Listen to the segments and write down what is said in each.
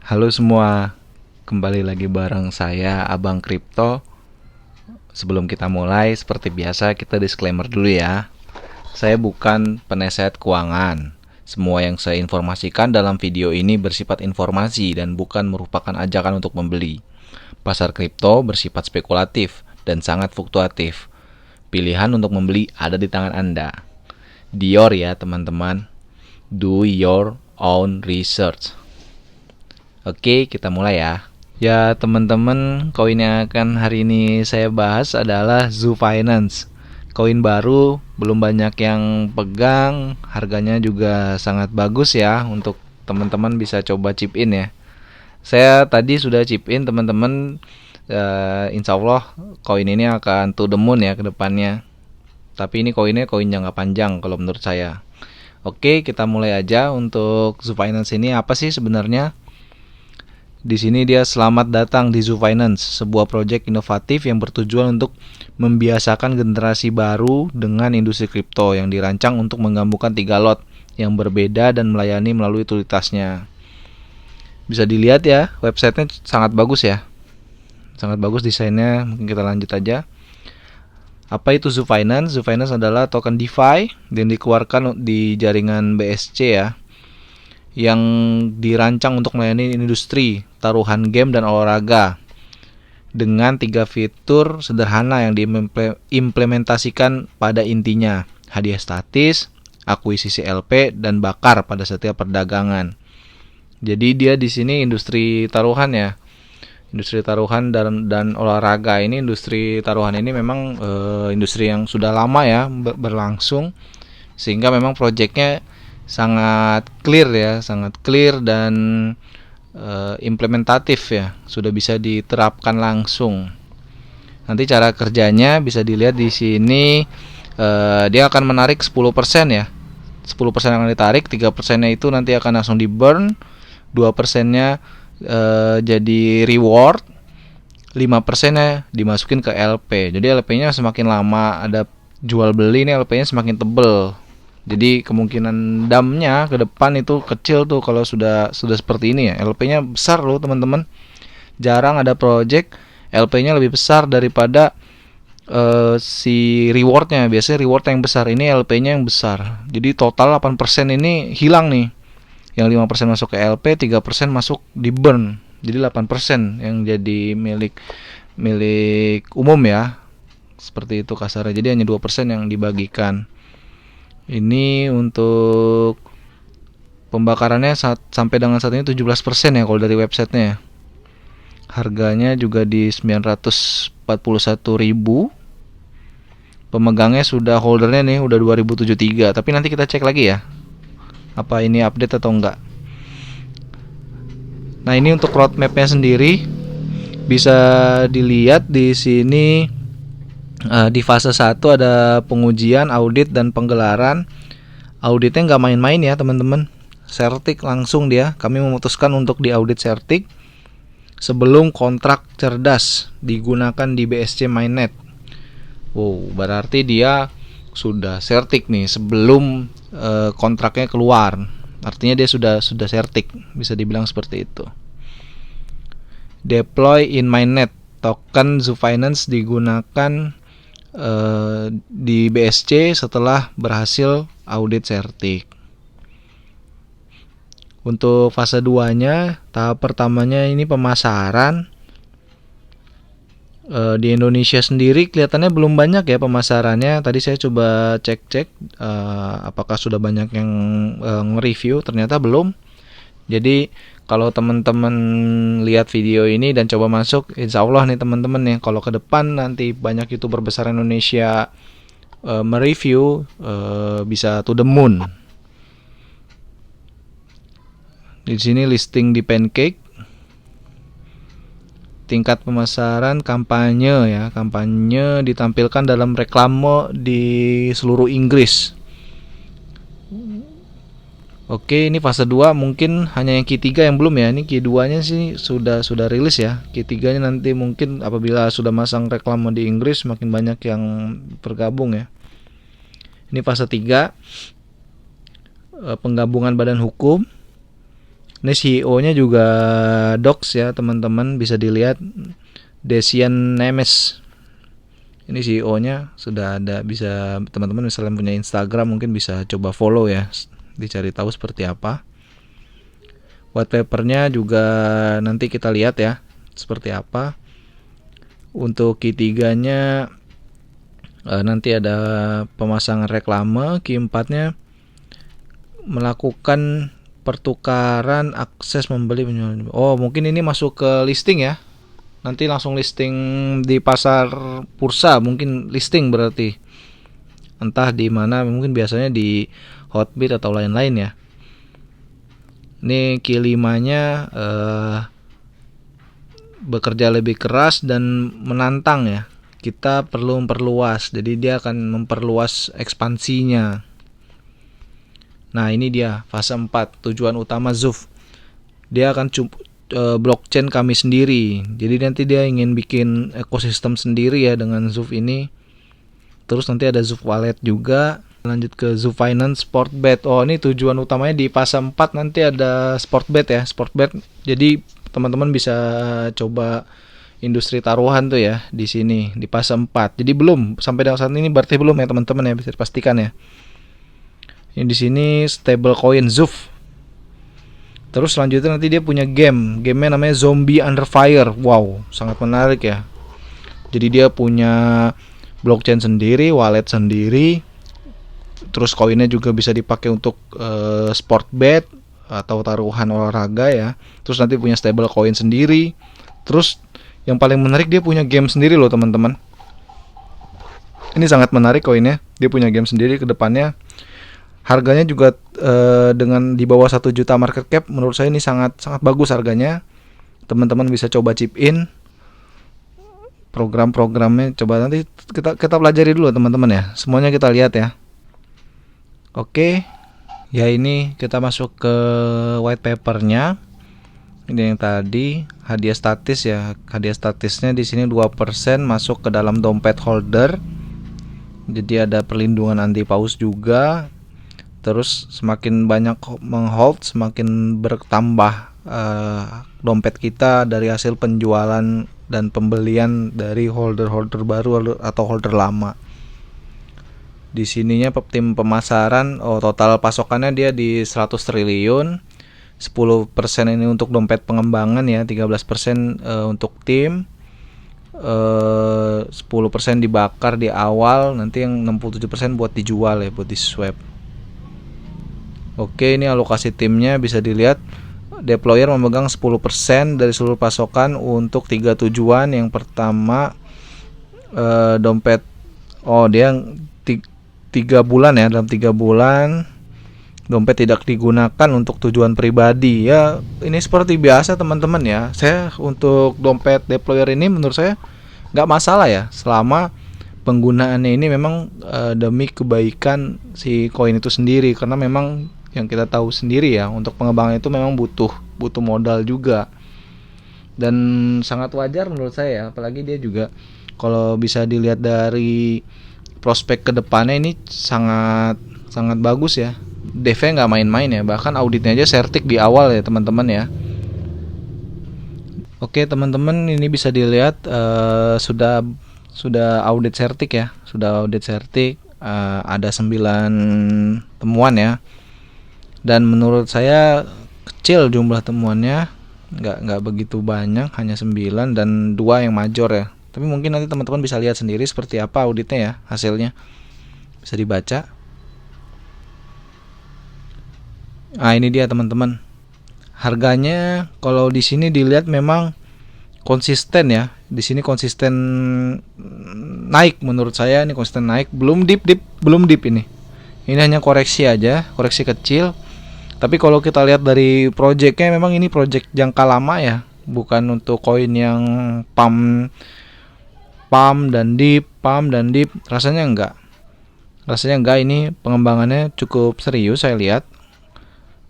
Halo semua, kembali lagi bareng saya Abang Kripto. Sebelum kita mulai, seperti biasa kita disclaimer dulu ya. Saya bukan penasehat keuangan. Semua yang saya informasikan dalam video ini bersifat informasi dan bukan merupakan ajakan untuk membeli. Pasar kripto bersifat spekulatif dan sangat fluktuatif. Pilihan untuk membeli ada di tangan Anda. Dior ya teman-teman. Do your own research. Oke, kita mulai ya. Ya teman-teman, koin yang akan hari ini saya bahas adalah Zoo Finance. Koin baru, belum banyak yang pegang, harganya juga sangat bagus ya untuk teman-teman bisa coba chip in ya. Saya tadi sudah chip in teman-teman, insya Allah koin ini akan to the moon ya ke depannya. Tapi ini koinnya koin jangka panjang kalau menurut saya. Oke, kita mulai aja untuk Zoo Finance ini apa sih sebenarnya? Di sini dia selamat datang di Zoo Finance, sebuah proyek inovatif yang bertujuan untuk membiasakan generasi baru dengan industri kripto yang dirancang untuk menggabungkan 3 lot yang berbeda dan melayani melalui utilitasnya. Bisa dilihat ya, websitenya sangat bagus ya. Sangat bagus desainnya, mungkin kita lanjut aja. Apa itu Zoo Finance? Zoo Finance adalah token DeFi yang dikeluarkan di jaringan BSC ya, yang dirancang untuk melayani industri taruhan game dan olahraga dengan 3 fitur sederhana yang diimplementasikan pada intinya: hadiah statis, akuisisi LP, dan bakar pada setiap perdagangan. Jadi dia di sini industri taruhan ya, industri taruhan dan olahraga. Ini industri taruhan ini memang industri yang sudah lama ya berlangsung, sehingga memang proyeknya sangat clear dan implementatif ya, sudah bisa diterapkan langsung. Nanti cara kerjanya bisa dilihat di sini. Dia akan menarik 10% ya. 10% akan ditarik, 3%-nya itu nanti akan langsung di burn, 2%-nya jadi reward, 5%-nya dimasukin ke LP. Jadi LP-nya semakin lama ada jual beli, ini LP-nya semakin tebel. Jadi kemungkinan damnya ke depan itu kecil tuh kalau sudah seperti ini ya. LP-nya besar loh teman-teman. Jarang ada project LP-nya lebih besar daripada si rewardnya. Biasanya reward yang besar, ini LP-nya yang besar. Jadi total 8% ini hilang nih. Yang 5% masuk ke LP, 3% masuk di burn. Jadi 8% yang jadi milik umum ya. Seperti itu kasarnya. Jadi hanya 2% yang dibagikan. Ini untuk pembakarannya sampai dengan saat ini 17% ya kalau dari websitenya. Harganya juga di 941.000. Pemegangnya sudah, holdernya nih udah 2073. Tapi nanti kita cek lagi ya, apa ini update atau enggak. Nah, ini untuk roadmapnya sendiri bisa dilihat di sini. Di fase 1 ada pengujian, audit, dan penggelaran. Auditnya nggak main-main ya teman-teman, Certik langsung dia. Kami memutuskan untuk diaudit Certik sebelum kontrak cerdas digunakan di BSC Mainnet. Wow, berarti dia sudah Certik nih sebelum kontraknya keluar. Artinya dia sudah Certik, bisa dibilang seperti itu. Deploy in Mainnet, token Zoo Finance digunakan di BSC setelah berhasil audit Certik. Untuk fase 2-nya, tahap pertamanya ini pemasaran. Di Indonesia sendiri kelihatannya belum banyak ya pemasarannya. Tadi saya coba cek apakah sudah banyak yang nge-review, ternyata belum. Jadi kalau teman-teman lihat video ini dan coba masuk, insya Allah nih teman-teman nih, kalau ke depan nanti banyak YouTuber besar Indonesia mereview, bisa to the moon. Di sini listing di Pancake, tingkat pemasaran, kampanye ya, kampanye ditampilkan dalam reklame di seluruh Inggris. Oke, ini fase 2 mungkin hanya yang Q3 yang belum ya. Ini Q2-nya sih sudah rilis ya. Q3-nya nanti mungkin apabila sudah masang reklame di Inggris makin banyak yang bergabung ya. Ini fase 3, penggabungan badan hukum. Ini CEO-nya juga Docs ya teman-teman, bisa dilihat Desian Nemes. Ini CEO-nya sudah ada, bisa teman-teman misalnya punya Instagram mungkin bisa coba follow ya, dicari tahu seperti apa. White papernya juga nanti kita lihat ya seperti apa. Untuk Q3-nya nanti ada pemasangan reklame. Q4-nya melakukan pertukaran akses membeli. Oh, mungkin ini masuk ke listing ya. Nanti langsung listing di pasar bursa, mungkin listing berarti. Entah di mana, mungkin biasanya di Hotbit atau lain-lain ya. Ini Q5-nya bekerja lebih keras dan menantang ya. Kita perlu memperluas, jadi dia akan memperluas ekspansinya. Nah, ini dia fase 4, tujuan utama Zuf. Dia akan blockchain kami sendiri. Jadi nanti dia ingin bikin ekosistem sendiri ya dengan Zuf ini. Terus nanti ada Zuf Wallet juga. Lanjut ke Zuf Finance Sportbet. Oh, ini tujuan utamanya di fase 4 nanti ada Sportbet ya, Sportbet. Jadi teman-teman bisa coba industri taruhan tuh ya di sini di fase 4. Jadi belum sampai saat ini berarti belum ya teman-teman ya, bisa dipastikan ya. Ini di sini stablecoin Zuf. Terus selanjutnya nanti dia punya gamenya namanya Zombie Under Fire. Wow, sangat menarik ya. Jadi dia punya blockchain sendiri, wallet sendiri. Terus koinnya juga bisa dipakai untuk sport bet atau taruhan olahraga ya. Terus nanti punya stablecoin sendiri. Terus yang paling menarik dia punya game sendiri loh teman-teman. Ini sangat menarik koinnya. Dia punya game sendiri ke depannya. Harganya juga dengan di bawah 1 juta market cap, menurut saya ini sangat bagus harganya. Teman-teman bisa coba chip in. Program-programnya coba nanti kita pelajari dulu teman-teman ya. Semuanya kita lihat ya. Oke. Ya ini kita masuk ke white papernya. Ini yang tadi hadiah statis ya. Hadiah statisnya di sini 2% masuk ke dalam dompet holder. Jadi ada perlindungan anti paus juga. Terus semakin banyak menghold, semakin bertambah dompet kita dari hasil penjualan dan pembelian dari holder-holder baru atau holder lama. Di sininya tim pemasaran, total pasokannya dia di 100 triliun. 10% ini untuk dompet pengembangan ya, 13% untuk tim. 10% dibakar di awal, nanti yang 67% buat dijual ya, buat di swap. Oke, ini alokasi timnya bisa dilihat. Deployer memegang 10% dari seluruh pasokan untuk 3 tujuan. Yang pertama dompet. Oh, dia 3 bulan ya, dalam 3 bulan dompet tidak digunakan untuk tujuan pribadi. Ya, ini seperti biasa teman-teman ya. Saya untuk dompet deployer ini menurut saya nggak masalah ya, selama penggunaannya ini memang demi kebaikan si koin itu sendiri, karena memang yang kita tahu sendiri ya, untuk pengembangan itu memang butuh modal juga, dan sangat wajar menurut saya ya. Apalagi dia juga kalau bisa dilihat dari prospek kedepannya ini sangat bagus ya. DV nggak main-main ya, bahkan auditnya aja Certik di awal ya teman-teman ya. Oke teman-teman, ini bisa dilihat sudah audit Certik ya, sudah audit Certik, ada 9 temuan ya. Dan menurut saya kecil jumlah temuannya, nggak begitu banyak, hanya 9 dan 2 yang major ya. Tapi mungkin nanti teman-teman bisa lihat sendiri seperti apa auditnya ya, hasilnya bisa dibaca. Nah ini dia teman-teman, harganya kalau di sini dilihat memang konsisten ya. Di sini konsisten naik, menurut saya ini konsisten naik, belum dip ini. Ini hanya koreksi aja, koreksi kecil. Tapi kalau kita lihat dari projectnya, memang ini project jangka lama ya, bukan untuk koin yang pump dan dip. Rasanya enggak. Ini pengembangannya cukup serius saya lihat,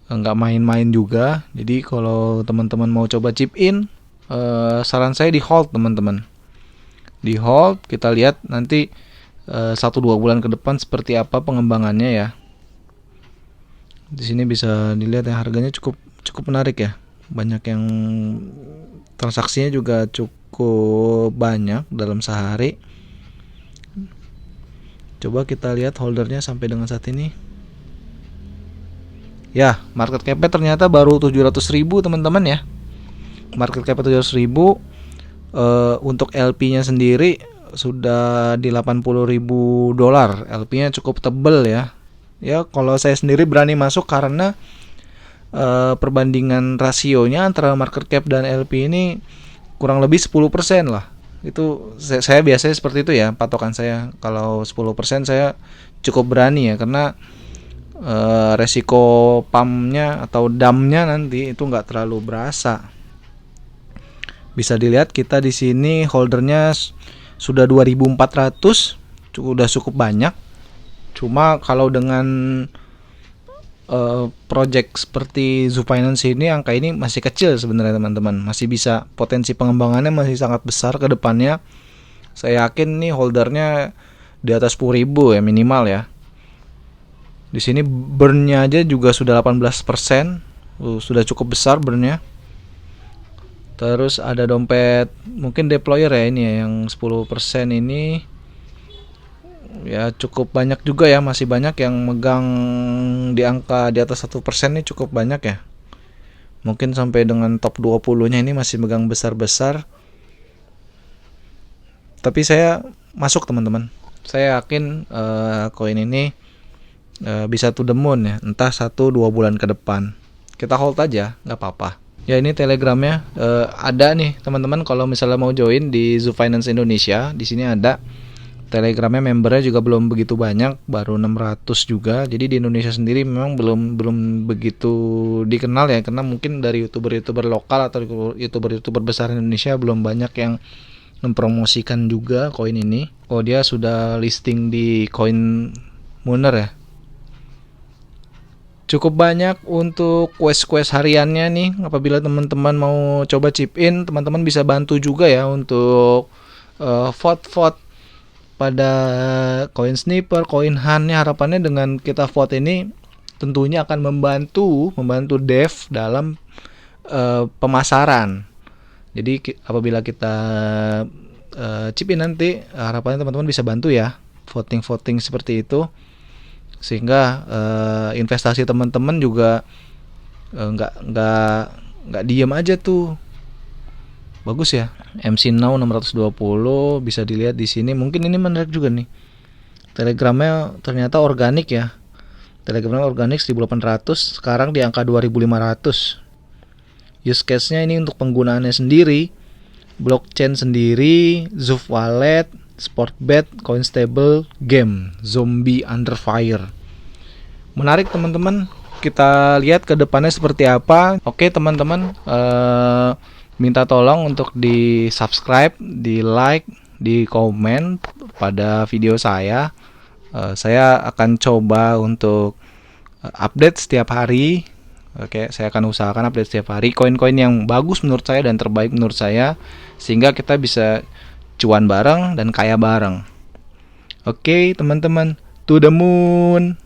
enggak main-main juga. Jadi kalau teman-teman mau coba chip in, saran saya di hold teman-teman. Di hold, kita lihat nanti 1-2 bulan ke depan seperti apa pengembangannya ya. Di sini bisa dilihat ya, harganya cukup menarik ya. Banyak yang transaksinya juga cukup banyak dalam sehari. Coba kita lihat holdernya sampai dengan saat ini. Ya, market cap-nya ternyata baru 700.000 teman-teman ya. Market cap 700.000. Untuk LP-nya sendiri sudah di $80.000. LP-nya cukup tebel ya. Ya, kalau saya sendiri berani masuk karena perbandingan rasionya antara market cap dan LP ini kurang lebih 10% lah. Itu saya biasanya seperti itu ya, patokan saya. Kalau 10% saya cukup berani ya, karena resiko pumpnya atau dumpnya nanti itu nggak terlalu berasa. Bisa dilihat kita di sini holdernya sudah 2.400, udah cukup banyak. Cuma kalau dengan project seperti Zoo Finance ini, angka ini masih kecil sebenarnya teman-teman. Masih bisa, potensi pengembangannya masih sangat besar ke depannya. Saya yakin nih holdernya di atas 10.000 ya minimal ya. Di sini burn-nya aja juga sudah 18%. Sudah cukup besar burn-nya. Terus ada dompet mungkin deployer ya, ini ya, yang 10% ini ya cukup banyak juga ya. Masih banyak yang megang di angka di atas 1% ini, cukup banyak ya. Mungkin sampai dengan top 20-nya ini masih megang besar-besar. Tapi saya masuk teman-teman. Saya yakin koin ini bisa to the moon ya, entah 1-2 bulan ke depan. Kita hold aja, nggak apa-apa. Ya, ini telegramnya ada nih teman-teman. Kalau misalnya mau join di Zoo Finance Indonesia, di sini ada telegramnya. Membernya juga belum begitu banyak, baru 600 juga. Jadi di Indonesia sendiri memang belum begitu dikenal ya, karena mungkin dari youtuber lokal atau youtuber besar Indonesia belum banyak yang mempromosikan juga koin ini. Oh, dia sudah listing di Coin Mooner ya. Cukup banyak untuk quest hariannya nih. Apabila teman-teman mau coba chip in, teman-teman bisa bantu juga ya untuk vote pada Coin Sniper, Coin Hunt. Harapannya dengan kita vote ini tentunya akan membantu dev dalam pemasaran. Jadi apabila kita chip in nanti, harapannya teman-teman bisa bantu ya voting seperti itu, sehingga investasi teman-teman juga nggak diem aja tuh. Bagus ya. MC Now 620 bisa dilihat di sini. Mungkin ini menarik juga nih. Telegramnya ternyata organik ya. Telegramnya organik 1.800, sekarang di angka 2.500. Use case-nya ini untuk penggunaannya sendiri, blockchain sendiri, Zoof Wallet, Sportbet, Coinstable, game, Zombie Under Fire. Menarik teman-teman. Kita lihat ke depannya seperti apa. Oke teman-teman, minta tolong untuk di subscribe, di like, di komen pada video saya. Saya akan coba untuk update setiap hari. Oke, saya akan usahakan update setiap hari koin-koin yang bagus menurut saya dan terbaik menurut saya, sehingga kita bisa cuan bareng dan kaya bareng. Oke teman-teman, to the moon.